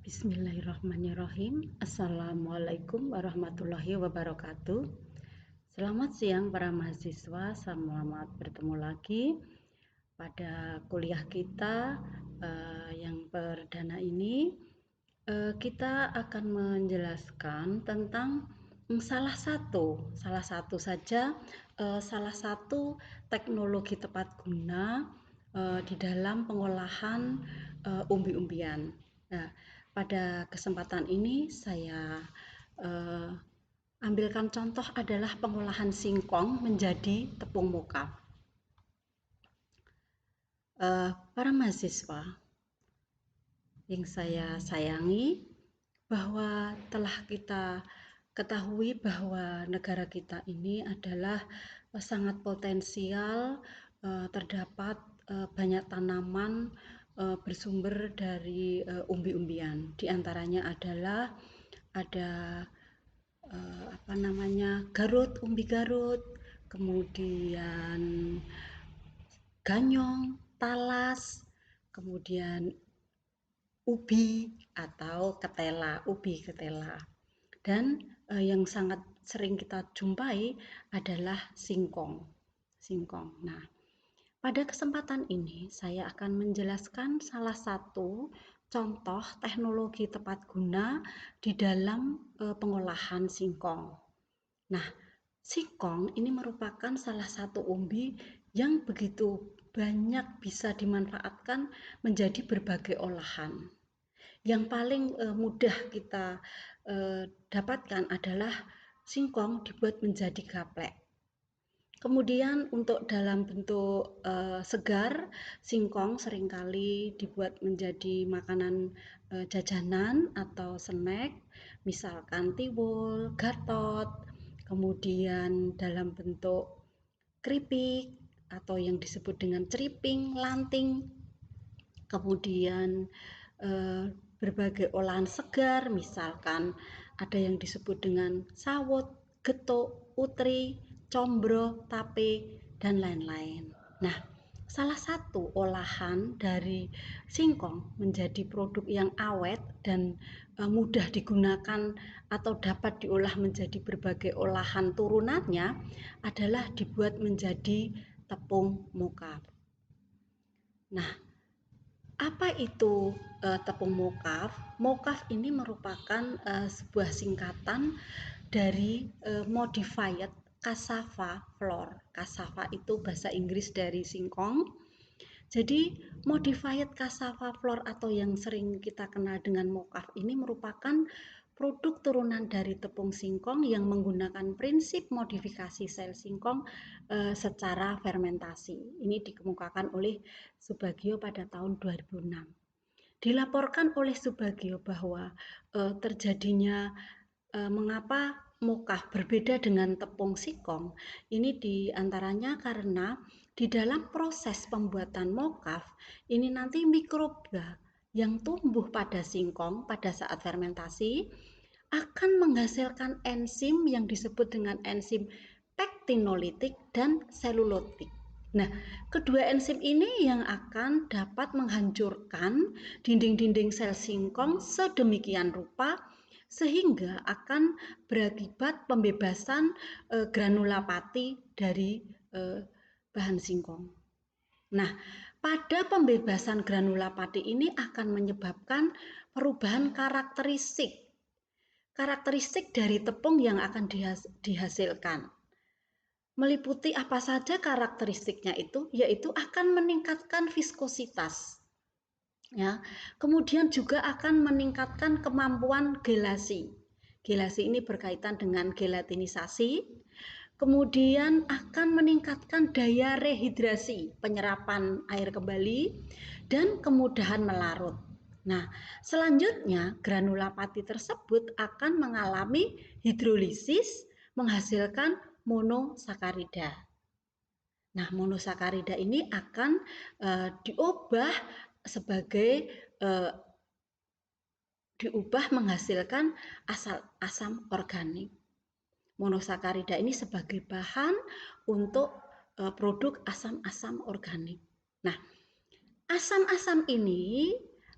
Bismillahirrahmanirrahim. Assalamualaikum warahmatullahi wabarakatuh. Selamat siang para mahasiswa, selamat bertemu lagi pada kuliah kita yang perdana ini. Kita akan menjelaskan tentang salah satu teknologi tepat guna di dalam pengolahan umbi-umbian. Nah, pada kesempatan ini saya ambilkan contoh adalah pengolahan singkong menjadi tepung mokaf. Para mahasiswa yang saya sayangi, bahwa telah kita ketahui bahwa negara kita ini adalah sangat potensial, terdapat banyak tanaman bersumber dari umbi-umbian. Di antaranya adalah ada garut, umbi garut, kemudian ganyong, talas, kemudian ubi atau ubi ketela. Dan yang sangat sering kita jumpai adalah singkong. Nah, pada kesempatan ini saya akan menjelaskan salah satu contoh teknologi tepat guna di dalam pengolahan singkong. Nah, singkong ini merupakan salah satu umbi yang begitu banyak bisa dimanfaatkan menjadi berbagai olahan. Yang paling mudah kita dapatkan adalah singkong dibuat menjadi gaplek. Kemudian untuk dalam bentuk segar, singkong seringkali dibuat menjadi makanan jajanan atau snack, misalkan tiwul, gatot, kemudian dalam bentuk keripik atau yang disebut dengan ceriping, lanting, kemudian berbagai olahan segar, misalkan ada yang disebut dengan sawut, getuk, utri, combro, tape, dan lain-lain. Nah, salah satu olahan dari singkong menjadi produk yang awet dan mudah digunakan atau dapat diolah menjadi berbagai olahan turunannya adalah dibuat menjadi tepung mokaf. Nah, apa itu tepung mokaf? Mokaf ini merupakan sebuah singkatan dari modified cassava flour. Cassava itu bahasa Inggris dari singkong. Jadi modified cassava flour atau yang sering kita kenal dengan mokaf ini merupakan produk turunan dari tepung singkong yang menggunakan prinsip modifikasi sel singkong secara fermentasi. Ini dikemukakan oleh Subagio pada tahun 2006. Dilaporkan oleh Subagio bahwa terjadinya mengapa mokaf berbeda dengan tepung singkong, ini diantaranya karena di dalam proses pembuatan mokaf ini nanti mikroba yang tumbuh pada singkong pada saat fermentasi akan menghasilkan enzim yang disebut dengan enzim pektinolitik dan selulotik. Nah, kedua enzim ini yang akan dapat menghancurkan dinding-dinding sel singkong sedemikian rupa sehingga akan berakibat pembebasan granula pati dari bahan singkong. Nah, pada pembebasan granula pati ini akan menyebabkan perubahan karakteristik dari tepung yang akan dihasilkan. Meliputi apa saja karakteristiknya itu, yaitu akan meningkatkan viskositas. Ya, kemudian juga akan meningkatkan kemampuan gelasi. Gelasi ini berkaitan dengan gelatinisasi. Kemudian akan meningkatkan daya rehidrasi, penyerapan air kembali, dan kemudahan melarut. Nah, selanjutnya granula pati tersebut akan mengalami hidrolisis menghasilkan monosakarida. Nah, monosakarida ini akan diubah menghasilkan asam organik. Monosakarida ini sebagai bahan untuk produk asam-asam organik. Nah, asam-asam ini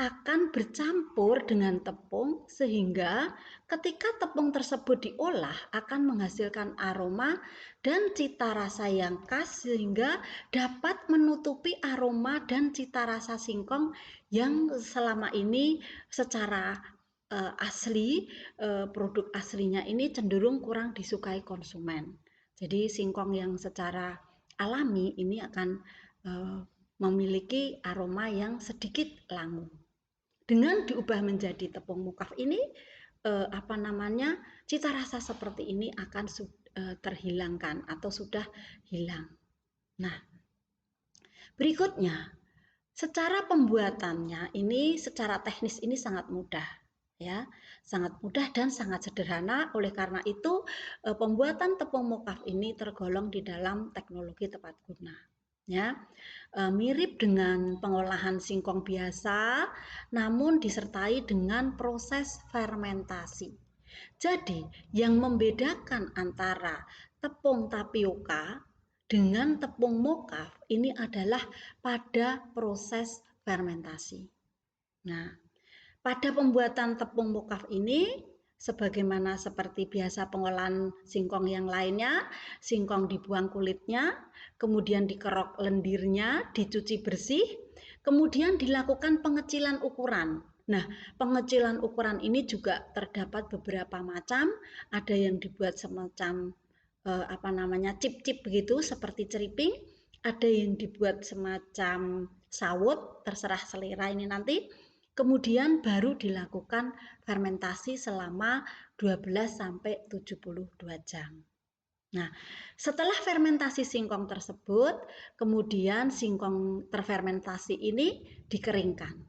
akan bercampur dengan tepung sehingga ketika tepung tersebut diolah akan menghasilkan aroma dan cita rasa yang khas sehingga dapat menutupi aroma dan cita rasa singkong yang selama ini secara asli, produk aslinya ini cenderung kurang disukai konsumen. Jadi singkong yang secara alami ini akan memiliki aroma yang sedikit langu. Dengan diubah menjadi tepung mukaf ini, cita rasa seperti ini akan terhilangkan atau sudah hilang. Nah, berikutnya, secara pembuatannya ini secara teknis ini sangat mudah, ya, sangat mudah dan sangat sederhana. Oleh karena itu, pembuatan tepung mukaf ini tergolong di dalam teknologi tepat guna. Ya, mirip dengan pengolahan singkong biasa, namun disertai dengan proses fermentasi. Jadi, yang membedakan antara tepung tapioka dengan tepung mokaf ini adalah pada proses fermentasi. Nah, pada pembuatan tepung mokaf ini, sebagaimana seperti biasa pengolahan singkong yang lainnya, singkong dibuang kulitnya, kemudian dikerok lendirnya, dicuci bersih, kemudian dilakukan pengecilan ukuran. Nah, pengecilan ukuran ini juga terdapat beberapa macam, ada yang dibuat semacam cip-cip begitu seperti ceriping, ada yang dibuat semacam sawut, terserah selera ini nanti. Kemudian baru dilakukan fermentasi selama 12-72 jam. Nah, setelah fermentasi singkong tersebut, kemudian singkong terfermentasi ini dikeringkan.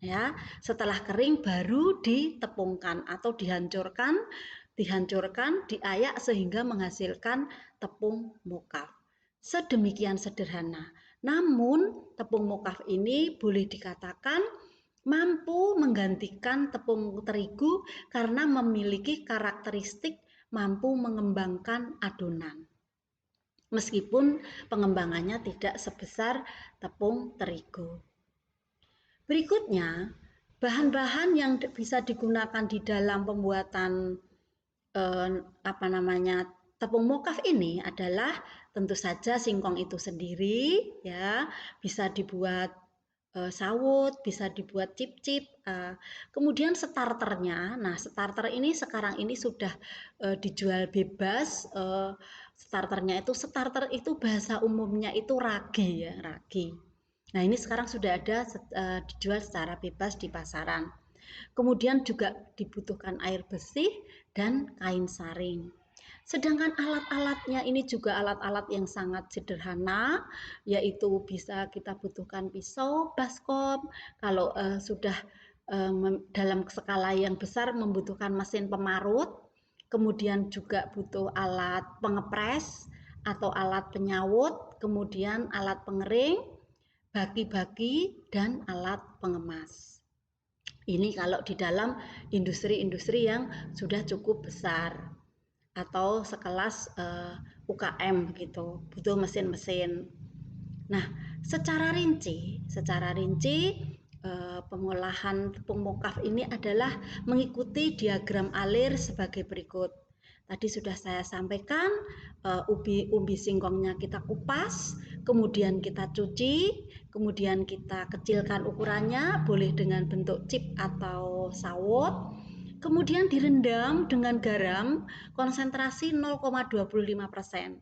Ya, setelah kering baru ditepungkan atau dihancurkan, diayak sehingga menghasilkan tepung mokaf. Sedemikian sederhana. Namun, tepung mokaf ini boleh dikatakan mampu menggantikan tepung terigu karena memiliki karakteristik mampu mengembangkan adonan. Meskipun pengembangannya tidak sebesar tepung terigu. Berikutnya, bahan-bahan yang bisa digunakan di dalam pembuatan tepung mokaf ini adalah tentu saja singkong itu sendiri, ya, bisa dibuat sawut, bisa dibuat cip-cip. Kemudian starternya, nah starter ini sekarang ini sudah dijual bebas. Starter itu bahasa umumnya itu ragi, ya, ragi. Nah ini sekarang sudah ada dijual secara bebas di pasaran. Kemudian juga dibutuhkan air bersih dan kain saring. Sedangkan alat-alatnya ini juga alat-alat yang sangat sederhana, yaitu bisa kita butuhkan pisau, baskom, kalau sudah dalam skala yang besar membutuhkan mesin pemarut, kemudian juga butuh alat pengepres atau alat penyawut, kemudian alat pengering, baki-baki, dan alat pengemas. Ini kalau di dalam industri-industri yang sudah cukup besar atau sekelas UKM begitu, butuh mesin-mesin. Nah, secara rinci pengolahan tepung mokaf ini adalah mengikuti diagram alir sebagai berikut. Tadi sudah saya sampaikan, ubi singkongnya kita kupas, kemudian kita cuci, kemudian kita kecilkan ukurannya, boleh dengan bentuk chip atau sawut. Kemudian direndam dengan garam konsentrasi 0,25%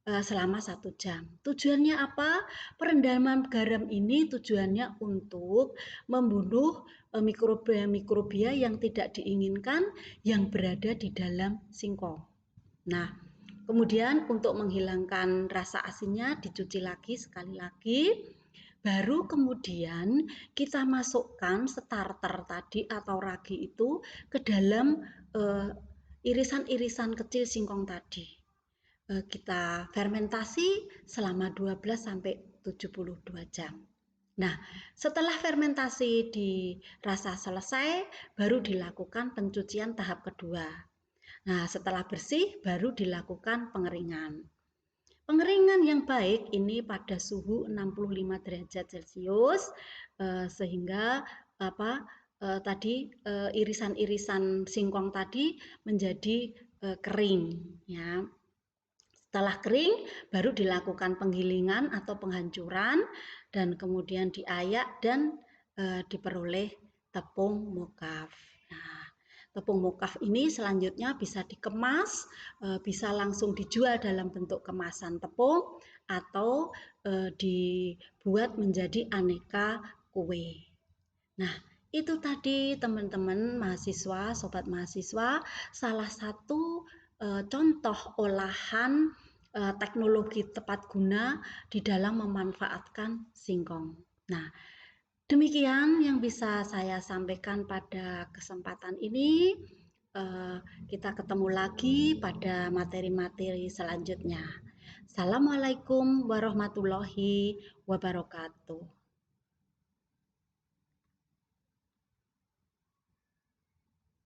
selama 1 jam. Tujuannya apa? Perendaman garam ini tujuannya untuk membunuh mikrobia-mikrobia yang tidak diinginkan yang berada di dalam singkong. Nah, kemudian untuk menghilangkan rasa asinnya dicuci lagi sekali lagi. Baru kemudian kita masukkan starter tadi atau ragi itu ke dalam irisan-irisan kecil singkong tadi. Kita fermentasi selama 12-72 jam. Nah, setelah fermentasi dirasa selesai, baru dilakukan pencucian tahap kedua. Nah, setelah bersih baru dilakukan pengeringan. Pengeringan yang baik ini pada suhu 65 derajat Celcius sehingga irisan-irisan singkong tadi menjadi kering ya. Setelah kering baru dilakukan penggilingan atau penghancuran dan kemudian diayak dan diperoleh tepung mokaf. Nah, tepung mokaf ini selanjutnya bisa dikemas, bisa langsung dijual dalam bentuk kemasan tepung atau dibuat menjadi aneka kue. Nah, itu tadi teman-teman mahasiswa, sobat mahasiswa, salah satu contoh olahan teknologi tepat guna di dalam memanfaatkan singkong. Nah, demikian yang bisa saya sampaikan pada kesempatan ini. Kita ketemu lagi pada materi-materi selanjutnya. Assalamualaikum warahmatullahi wabarakatuh.